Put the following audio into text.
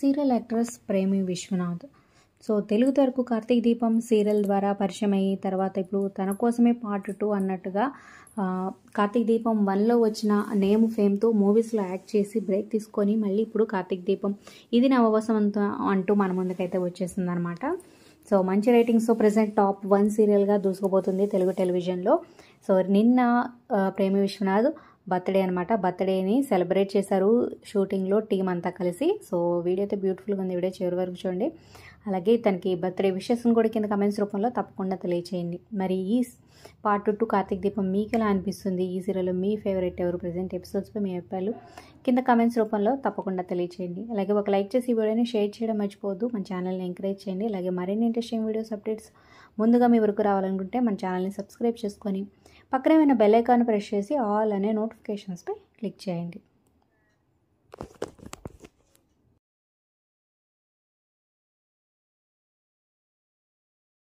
Serial actress Premi Vishwanath. So Telugu తరకు Karthika Deepam serial ద్వారా పరిచయం అయ్యి తర్వాత ఇప్పుడు తన కోసమే పార్ట్ 2 అన్నట్టుగా కార్తీక దీపం 1లో వచ్చిన నేమ్ ఫేమ్తో మూవీస్లో యాక్ట్ చేసి బ్రేక్ తీసుకొని మళ్ళీ ఇప్పుడు కార్తీక దీపం ఇది నవవసంతం అంటూ మన ముందుకైతే వచ్చేసింది అనమాట. సో మంచి రేటింగ్స్తో ప్రజెంట్ టాప్ 1 సీరియల్గా దూసుకుపోతుంది తెలుగు టెలివిజన్లో. సో నిన్న ప్రేమి విశ్వనాథ్ బర్త్డే అనమాట. బర్త్డేని సెలబ్రేట్ చేశారు షూటింగ్లో టీం అంతా కలిసి. సో వీడియో అయితే బ్యూటిఫుల్గా ఉంది, వీడియో చివరి వరకు చూడండి. అలాగే తనకి బర్త్డే విషెస్ని కూడా కింద కమెంట్స్ రూపంలో తప్పకుండా తెలియచేయండి. మరి ఈ పార్ట్ 2 కార్తీక దీపం మీకు ఎలా అనిపిస్తుంది? ఈ సీరియల్లో మీ ఫేవరెట్ ఎవరు? ప్రెజెంట్ ఎపిసోడ్స్పై మీ అభిప్రాయాలు కింద కమెంట్స్ రూపంలో తప్పకుండా తెలియచేయండి. అలాగే ఒక లైక్ చేసి ఈ వీడియోని షేర్ చేయడం మర్చిపోవద్దు. మన ఛానల్ని ఎంకరేజ్ చేయండి. అలాగే మరిన్ని ఇంట్రెస్టింగ్ వీడియోస్ అప్డేట్స్ ముందుగా మీ వరకు రావాలనుకుంటే మన ఛానల్ని సబ్స్క్రైబ్ చేసుకొని పక్కనే ఉన్న బెల్ ఐకాన్ ప్రెస్ చేసి ఆల్ అనే నోటిఫికేషన్స్పై క్లిక్ చేయండి.